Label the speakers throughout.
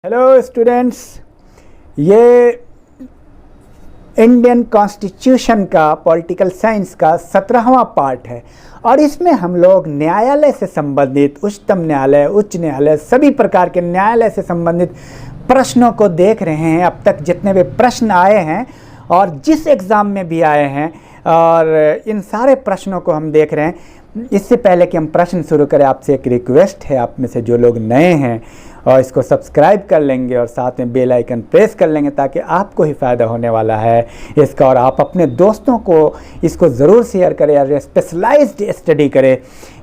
Speaker 1: Hello students, ये Indian constitution का political science का 17वां पार्ट है और इसमें हम लोग न्यायालय से संबंधित उच्चतम न्यायालय, उच्च न्यायालय, सभी प्रकार के न्यायालय से संबंधित प्रश्नों को देख रहे हैं। अब तक जितने भी प्रश्न आए हैं और जिस एग्ज़ाम में भी आए हैं और इन सारे प्रश्नों को हम देख रहे हैं। इससे पहले कि हम प्रश्न शुरू करें, आपसे एक रिक्वेस्ट है, आप में से जो लोग नए हैं और इसको सब्सक्राइब कर लेंगे और साथ में बेल आइकन प्रेस कर लेंगे ताकि आपको ही फ़ायदा होने वाला है इसका। और आप अपने दोस्तों को इसको ज़रूर शेयर करें और स्पेशलाइज्ड स्टडी करें,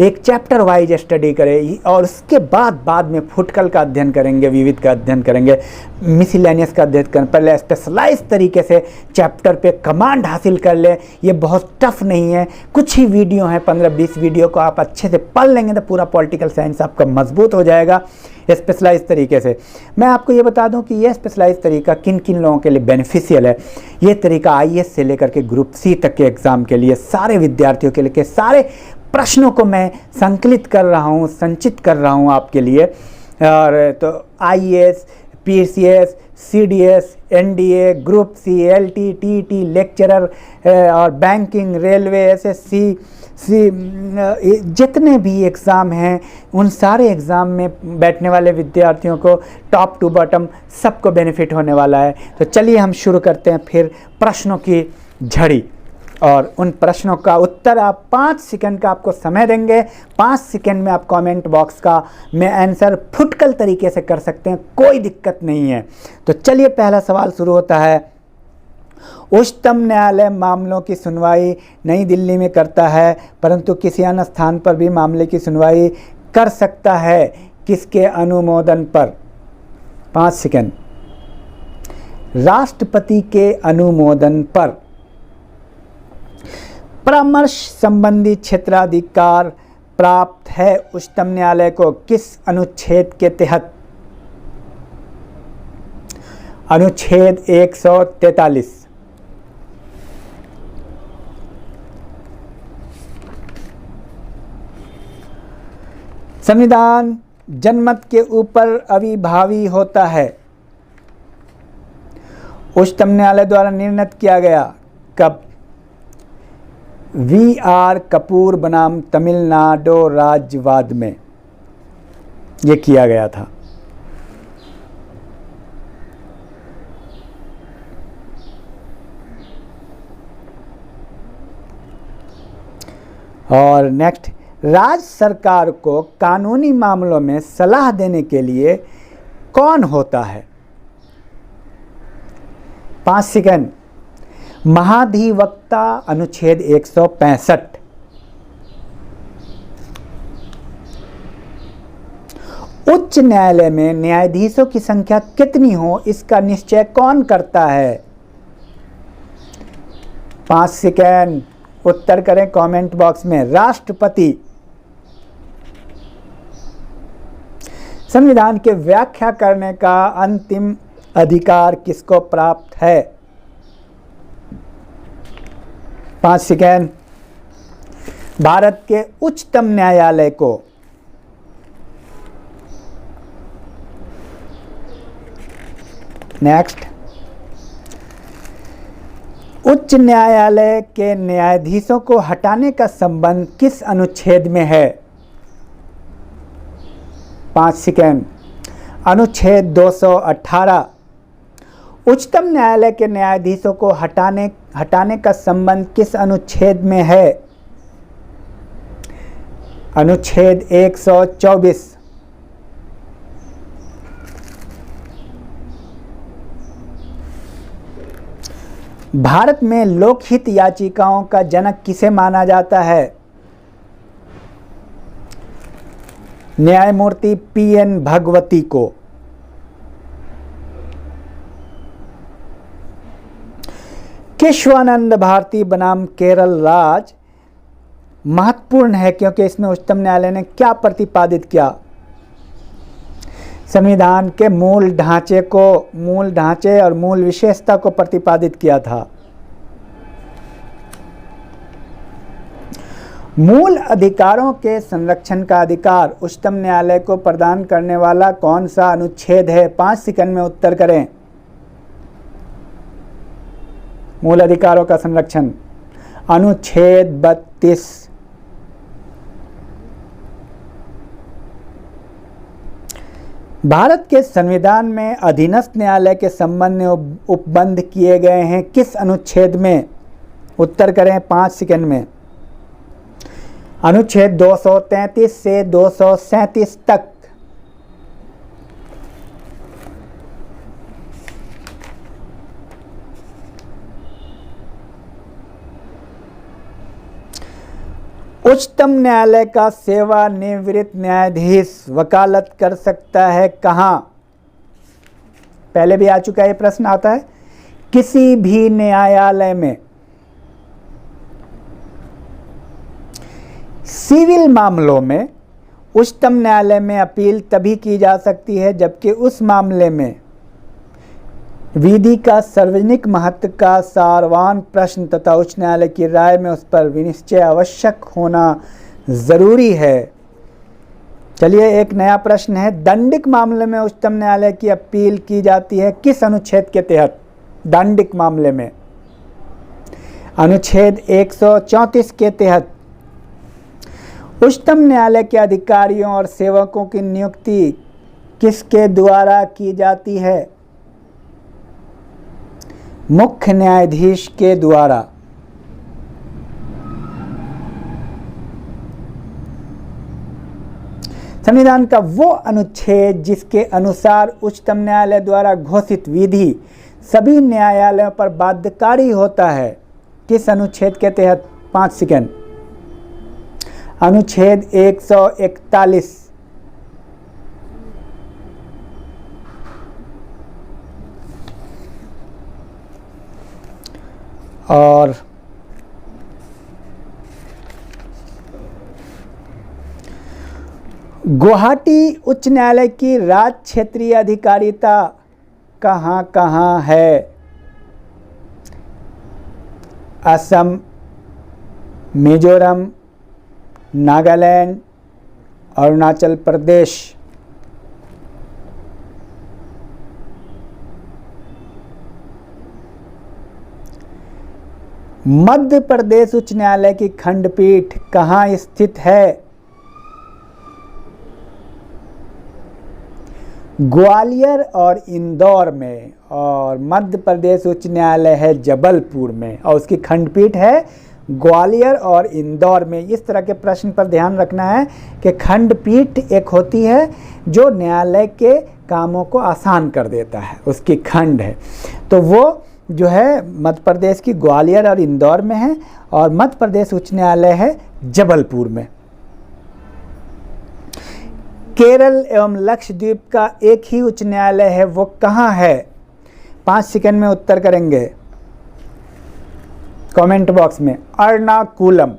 Speaker 1: एक चैप्टर वाइज स्टडी करें और उसके बाद में फुटकल का अध्ययन करेंगे, विविध का अध्ययन करेंगे, मिसलेनियस का अध्ययन करें। पहले स्पेशलाइज तरीके से चैप्टर पे कमांड हासिल कर लें। ये बहुत टफ नहीं है, कुछ ही वीडियो हैं, 15-20 वीडियो को आप अच्छे से पढ़ लेंगे तो पूरा पॉलिटिकल साइंस आपका मजबूत हो जाएगा स्पेशलाइज तरीके से। मैं आपको ये बता दूं कि ये स्पेशलाइज तरीका किन किन लोगों के लिए बेनिफिशियल है। ये तरीका आईएएस से लेकर के ग्रुप सी तक के एग्ज़ाम के लिए सारे विद्यार्थियों के लिए सारे प्रश्नों को मैं संकलित कर रहा हूँ, संचित कर रहा हूँ आपके लिए। और तो IAS, PCS, CDS, NDA, group C, LT, TT, lecturer और बैंकिंग, रेलवे, एसएससी, जितने भी एग्ज़ाम हैं उन सारे एग्ज़ाम में बैठने वाले विद्यार्थियों को टॉप टू बॉटम सबको बेनिफिट होने वाला है। तो चलिए हम शुरू करते हैं फिर प्रश्नों की झड़ी। और उन प्रश्नों का उत्तर आप 5 सेकंड का आपको समय देंगे। 5 सेकंड में आप कमेंट बॉक्स का में आंसर फुटकल तरीके से कर सकते हैं, कोई दिक्कत नहीं है। तो चलिए पहला सवाल शुरू होता है। उच्चतम न्यायालय मामलों की सुनवाई नई दिल्ली में करता है, परंतु किसी अन्य स्थान पर भी मामले की सुनवाई कर सकता है, किसके अनुमोदन पर? 5 सेकंड। राष्ट्रपति के अनुमोदन पर। परामर्श संबंधी क्षेत्राधिकार प्राप्त है उच्चतम न्यायालय को किस अनुच्छेद के तहत? अनुच्छेद 143। संविधान जनमत के ऊपर अविभावी होता है। उच्चतम न्यायालय द्वारा निर्णित किया गया कब? वी.आर. कपूर बनाम तमिलनाडु राज्यवाद में ये किया गया था। और नेक्स्ट, राज्य सरकार को कानूनी मामलों में सलाह देने के लिए कौन होता है? 5 सेकंड। महाधिवक्ता, अनुच्छेद 165। उच्च न्यायालय में न्यायाधीशों की संख्या कितनी हो इसका निश्चय कौन करता है? 5 सेकंड, उत्तर करें कमेंट बॉक्स में। राष्ट्रपति। संविधान की व्याख्या करने का अंतिम अधिकार किसको प्राप्त है? 5 सेकंड। भारत के उच्चतम न्यायालय को नेक्स्ट, उच्च न्यायालय के न्यायाधीशों को हटाने का संबंध किस अनुच्छेद में है? 5 सेकंड। अनुच्छेद 218। उच्चतम न्यायालय के न्यायाधीशों को हटाने का संबंध किस अनुच्छेद में है? अनुच्छेद 124। भारत में लोकहित याचिकाओं का जनक किसे माना जाता है? न्यायमूर्ति पी.एन. भगवती को। केशवानंद भारती बनाम केरल राज महत्वपूर्ण है क्योंकि इसमें उच्चतम न्यायालय ने क्या प्रतिपादित किया? संविधान के मूल ढांचे और मूल विशेषता को प्रतिपादित किया था। मूल अधिकारों के संरक्षण का अधिकार उच्चतम न्यायालय को प्रदान करने वाला कौन सा अनुच्छेद है? 5 सेकंड में उत्तर करें। मूल अधिकारों का संरक्षण अनुच्छेद 32। भारत के संविधान में अधीनस्थ न्यायालय के संबंध में उपबंध किए गए हैं किस अनुच्छेद में? उत्तर करें 5 सेकंड में। अनुच्छेद 233 से 237 तक। उच्चतम न्यायालय का सेवानिवृत्त न्यायाधीश वकालत कर सकता है कहाँ? पहले भी आ चुका है, ये प्रश्न आता है। किसी भी न्यायालय में। सिविल मामलों में उच्चतम न्यायालय में अपील तभी की जा सकती है जबकि उस मामले में विधि का सार्वजनिक महत्व का सारवान प्रश्न तथा उच्च न्यायालय की राय में उस पर विनिश्चय आवश्यक होना जरूरी है। चलिए एक नया प्रश्न है। दंडिक मामले में उच्चतम न्यायालय की अपील की जाती है किस अनुच्छेद के तहत? दंडिक मामले में अनुच्छेद 134 के तहत। उच्चतम न्यायालय के अधिकारियों और सेवकों की नियुक्ति किसके द्वारा की जाती है? मुख्य न्यायाधीश के द्वारा। संविधान का वो अनुच्छेद जिसके अनुसार उच्चतम न्यायालय द्वारा घोषित विधि सभी न्यायालयों पर बाध्यकारी होता है, किस अनुच्छेद के तहत? 5 सेकंड। अनुच्छेद 141। और गुवाहाटी उच्च न्यायालय की राज्य क्षेत्रीय अधिकारिता कहाँ कहाँ है? असम, मिजोरम, नागालैंड, अरुणाचल प्रदेश। मध्य प्रदेश उच्च न्यायालय की खंडपीठ कहाँ स्थित है? ग्वालियर और इंदौर में। और मध्य प्रदेश उच्च न्यायालय है जबलपुर में और उसकी खंडपीठ है ग्वालियर और इंदौर में। इस तरह के प्रश्न पर ध्यान रखना है कि खंडपीठ एक होती है जो न्यायालय के कामों को आसान कर देता है, उसकी खंड है। तो वो जो है मध्य प्रदेश की ग्वालियर और इंदौर में है और मध्य प्रदेश उच्च न्यायालय है जबलपुर में। केरल एवं लक्षद्वीप का एक ही उच्च न्यायालय है, वो कहाँ है? 5 सेकंड में उत्तर करेंगे कमेंट बॉक्स में। एर्नाकुलम।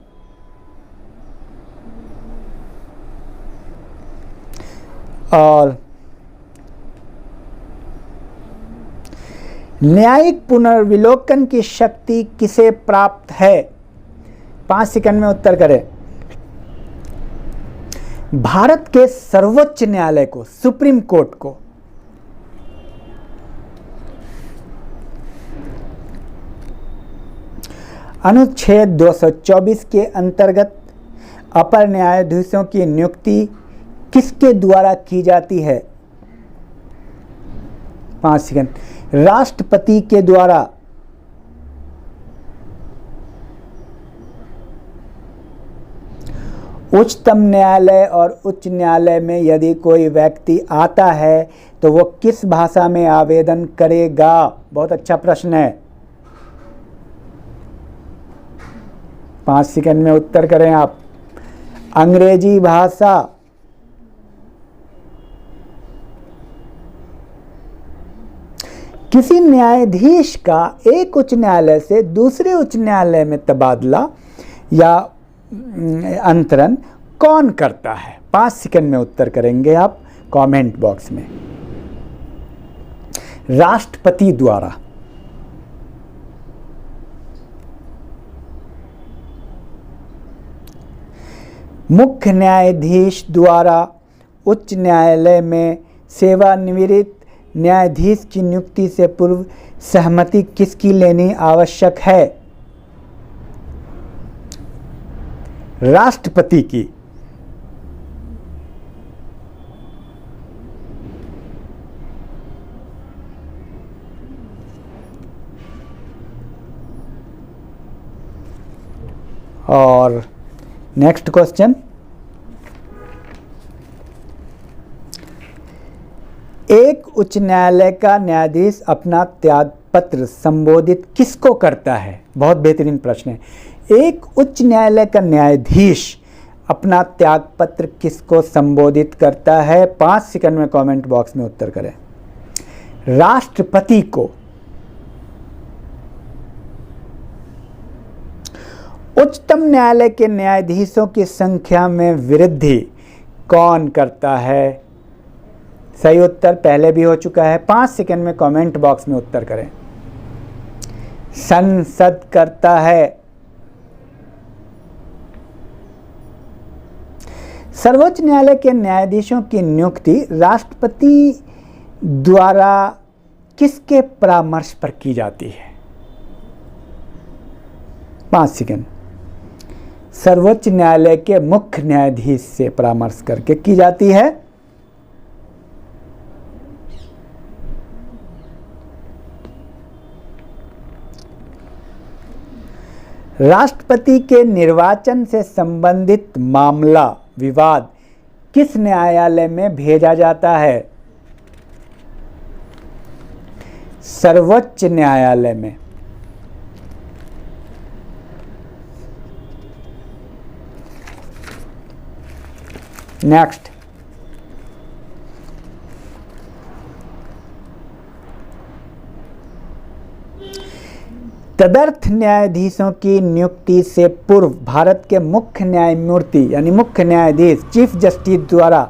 Speaker 1: और न्यायिक पुनर्विलोकन की शक्ति किसे प्राप्त है? 5 सेकंड में उत्तर करें। भारत के सर्वोच्च न्यायालय को, सुप्रीम कोर्ट को। अनुच्छेद 224 के अंतर्गत अपर न्यायाधीशों की नियुक्ति किसके द्वारा की जाती है? 5 सेकंड। राष्ट्रपति के द्वारा। उच्चतम न्यायालय और उच्च न्यायालय में यदि कोई व्यक्ति आता है तो वो किस भाषा में आवेदन करेगा? बहुत अच्छा प्रश्न है। 5 सेकंड में उत्तर करें आप। अंग्रेजी भाषा। किसी न्यायाधीश का एक उच्च न्यायालय से दूसरे उच्च न्यायालय में तबादला या अंतरण कौन करता है? 5 सेकंड में उत्तर करेंगे आप कमेंट बॉक्स में। राष्ट्रपति द्वारा। मुख्य न्यायाधीश द्वारा उच्च न्यायालय में सेवानिवृत्त न्यायाधीश की नियुक्ति से पूर्व सहमति किसकी लेनी आवश्यक है? राष्ट्रपति की। और नेक्स्ट क्वेश्चन, एक उच्च न्यायालय का न्यायाधीश अपना त्यागपत्र संबोधित किसको करता है? बहुत बेहतरीन प्रश्न है। एक उच्च न्यायालय का न्यायाधीश अपना त्यागपत्र किसको संबोधित करता है? 5 सेकंड में कमेंट बॉक्स में उत्तर करें। राष्ट्रपति को। उच्चतम न्यायालय के न्यायाधीशों की संख्या में वृद्धि कौन करता है? सही उत्तर पहले भी हो चुका है। 5 सेकंड में कमेंट बॉक्स में उत्तर करें। संसद करता है। सर्वोच्च न्यायालय के न्यायाधीशों की नियुक्ति राष्ट्रपति द्वारा किसके परामर्श पर की जाती है? 5 सेकंड। सर्वोच्च न्यायालय के मुख्य न्यायाधीश से परामर्श करके की जाती है। राष्ट्रपति के निर्वाचन से संबंधित मामला विवाद किस न्यायालय में भेजा जाता है? सर्वोच्च न्यायालय में। नेक्स्ट, तदर्थ न्यायाधीशों की नियुक्ति से पूर्व भारत के मुख्य न्यायमूर्ति यानी मुख्य न्यायाधीश चीफ जस्टिस द्वारा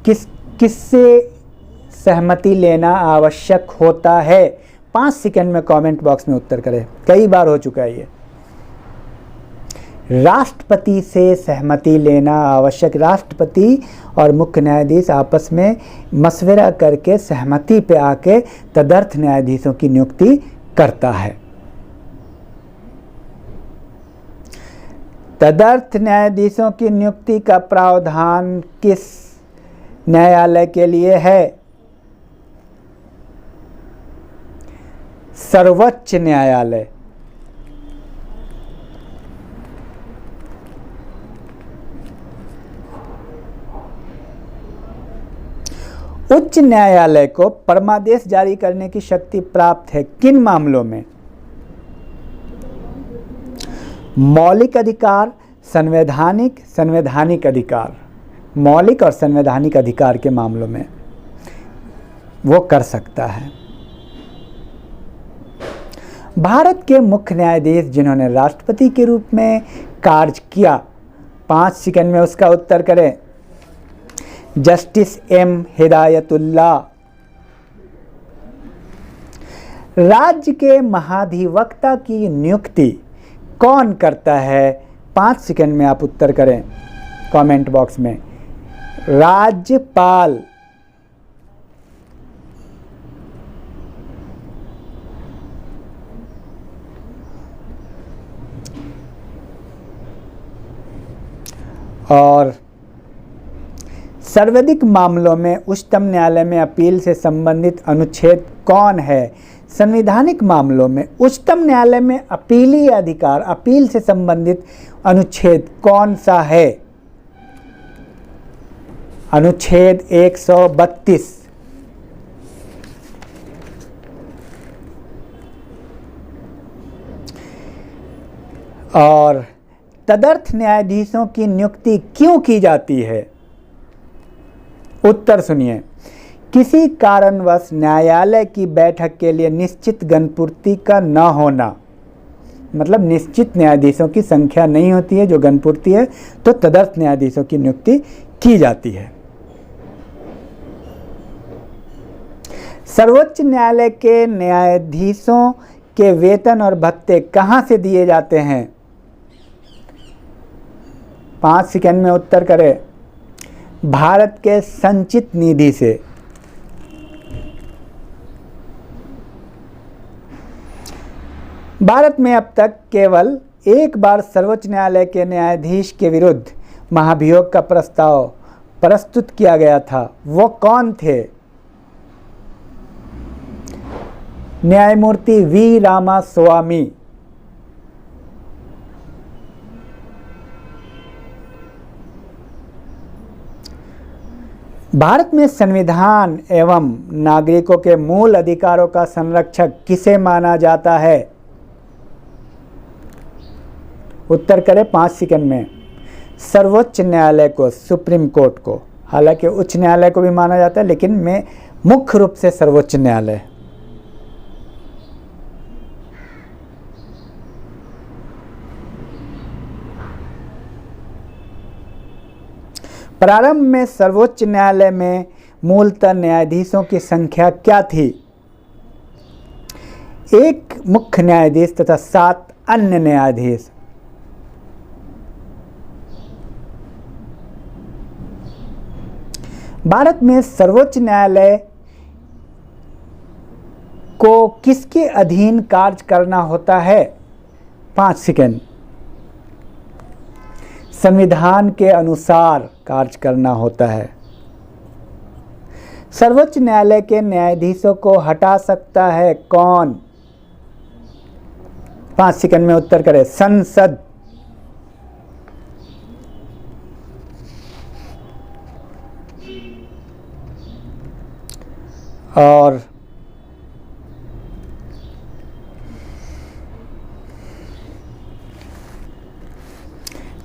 Speaker 1: किससे सहमति लेना आवश्यक होता है? 5 सेकंड में कमेंट बॉक्स में उत्तर करें। कई बार हो चुका है ये। राष्ट्रपति से सहमति लेना आवश्यक। राष्ट्रपति और मुख्य न्यायाधीश आपस में मशवरा करके सहमति पे आके तदर्थ न्यायाधीशों की नियुक्ति करता है। तदर्थ न्यायाधीशों की नियुक्ति का प्रावधान किस न्यायालय के लिए है? सर्वोच्च न्यायालय। उच्च न्यायालय को परमादेश जारी करने की शक्ति प्राप्त है किन मामलों में? मौलिक अधिकार, संवैधानिक अधिकार। मौलिक और संवैधानिक अधिकार के मामलों में वो कर सकता है। भारत के मुख्य न्यायाधीश जिन्होंने राष्ट्रपति के रूप में कार्य किया, 5 सेकंड में उसका उत्तर करें। Justice M Hidayatullah. राज्य के महाधिवक्ता की नियुक्ति कौन करता है? 5 सेकंड में आप उत्तर करें कमेंट बॉक्स में। राज्यपाल। और सर्वाधिक मामलों में उच्चतम न्यायालय में अपील से संबंधित अनुच्छेद कौन है? संवैधानिक मामलों में उच्चतम न्यायालय में अपीली अधिकार, अपील से संबंधित अनुच्छेद कौन सा है? अनुच्छेद 132। और तदर्थ न्यायाधीशों की नियुक्ति क्यों की जाती है? उत्तर सुनिए। किसी कारणवश न्यायालय की बैठक के लिए निश्चित गणपूर्ति का न होना, मतलब निश्चित न्यायाधीशों की संख्या नहीं होती है जो गणपूर्ति है, तो तदर्थ न्यायाधीशों की नियुक्ति की जाती है। सर्वोच्च न्यायालय के न्यायाधीशों के वेतन और भत्ते कहाँ से दिए जाते हैं? 5 सेकंड में उत्तर करें। भारत के संचित निधि से। भारत में अब तक केवल एक बार सर्वोच्च न्यायालय के न्यायाधीश के विरुद्ध महाभियोग का प्रस्ताव प्रस्तुत किया गया था। वो कौन थे? न्यायमूर्ति वी रामास्वामी। भारत में संविधान एवं नागरिकों के मूल अधिकारों का संरक्षक किसे माना जाता है? उत्तर करें 5 सेकंड में। सर्वोच्च न्यायालय को, सुप्रीम कोर्ट को। हालांकि उच्च न्यायालय को भी माना जाता है, लेकिन में मुख्य रूप से सर्वोच्च न्यायालय। प्रारंभ में सर्वोच्च न्यायालय में मूलतः न्यायाधीशों की संख्या क्या थी? 1 मुख्य न्यायाधीश तथा 7 अन्य न्यायाधीश। भारत में सर्वोच्च न्यायालय को किसके अधीन कार्य करना होता है? 5 सेकंड। संविधान के अनुसार कार्य करना होता है। सर्वोच्च न्यायालय के न्यायाधीशों को हटा सकता है कौन? 5 सेकंड में उत्तर करें। संसद। और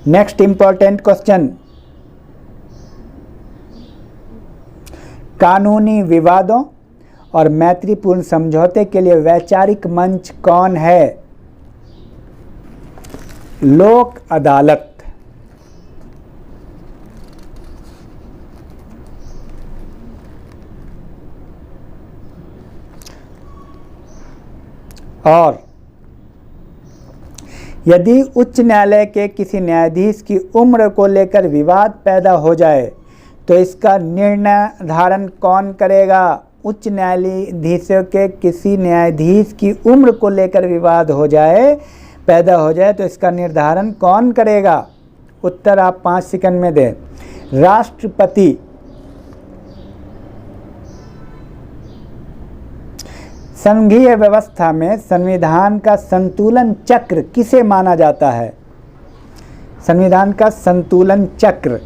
Speaker 1: नेक्स्ट इंपॉर्टेंट क्वेश्चन, कानूनी विवादों और मैत्रीपूर्ण समझौते के लिए वैचारिक मंच कौन है? लोक अदालत। और यदि उच्च न्यायालय के किसी न्यायाधीश की उम्र को लेकर विवाद पैदा हो जाए तो इसका निर्धारण कौन करेगा? उच्च न्यायाधीशों के किसी न्यायाधीश की उम्र को लेकर विवाद पैदा हो जाए तो इसका निर्धारण कौन करेगा? उत्तर आप 5 सेकंड में दें। राष्ट्रपति। संघीय व्यवस्था में संविधान का संतुलन चक्र किसे माना जाता है? संविधान का संतुलन चक्र।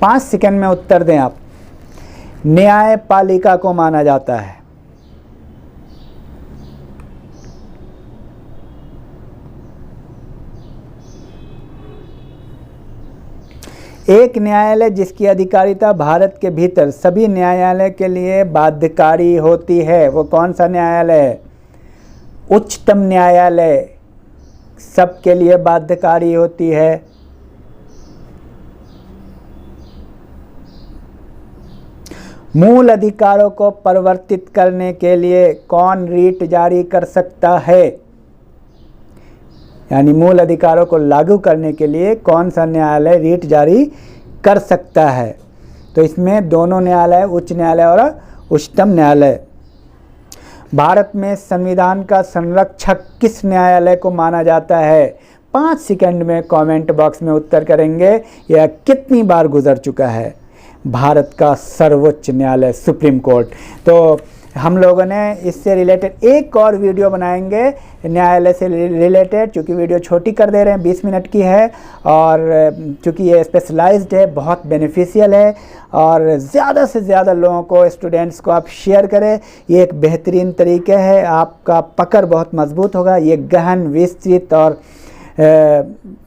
Speaker 1: 5 सेकंड में उत्तर दें आप। न्यायपालिका को माना जाता है। एक न्यायालय जिसकी अधिकारिता भारत के भीतर सभी न्यायालय के लिए बाध्यकारी होती है, वो कौन सा न्यायालय है? उच्चतम न्यायालय सबके लिए बाध्यकारी होती है। मूल अधिकारों को परिवर्तित करने के लिए कौन रीट जारी कर सकता है? यानी मूल अधिकारों को लागू करने के लिए कौन सा न्यायालय रीट जारी कर सकता है? तो इसमें दोनों न्यायालय, उच्च न्यायालय और उच्चतम न्यायालय। भारत में संविधान का संरक्षक किस न्यायालय को माना जाता है? 5 सेकंड में कमेंट बॉक्स में उत्तर करेंगे। यह कितनी बार गुजर चुका है? भारत का सर्वोच्च न्यायालय, सुप्रीम कोर्ट। तो हम लोगों ने इससे रिलेटेड एक और वीडियो बनाएंगे न्यायालय से रिलेटेड, चूँकि वीडियो छोटी कर दे रहे हैं, 20 मिनट की है, और चूँकि ये स्पेशलाइज्ड है, बहुत बेनिफिशियल है, और ज़्यादा से ज़्यादा लोगों को, स्टूडेंट्स को आप शेयर करें। ये एक बेहतरीन तरीके है, आपका पकड़ बहुत मजबूत होगा। ये गहन, विस्तृत और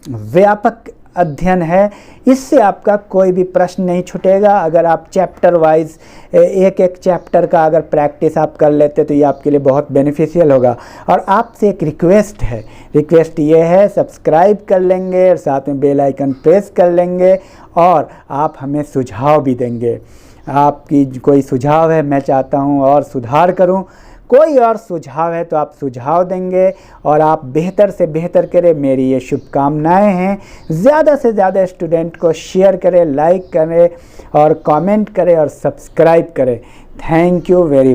Speaker 1: व्यापक अध्ययन है। इससे आपका कोई भी प्रश्न नहीं छूटेगा। अगर आप चैप्टर वाइज एक एक चैप्टर का अगर प्रैक्टिस आप कर लेते तो ये आपके लिए बहुत बेनिफिशियल होगा। और आपसे एक रिक्वेस्ट है, रिक्वेस्ट ये है, सब्सक्राइब कर लेंगे और साथ में बेल आइकन प्रेस कर लेंगे, और आप हमें सुझाव भी देंगे। आपकी कोई सुझाव है, मैं चाहता हूँ और सुधार करूँ, कोई और सुझाव है तो आप सुझाव देंगे और आप बेहतर से बेहतर करें, मेरी ये शुभकामनाएं हैं। ज़्यादा से ज़्यादा स्टूडेंट को शेयर करें, लाइक करें और कमेंट करें और सब्सक्राइब करें। Thank you very much.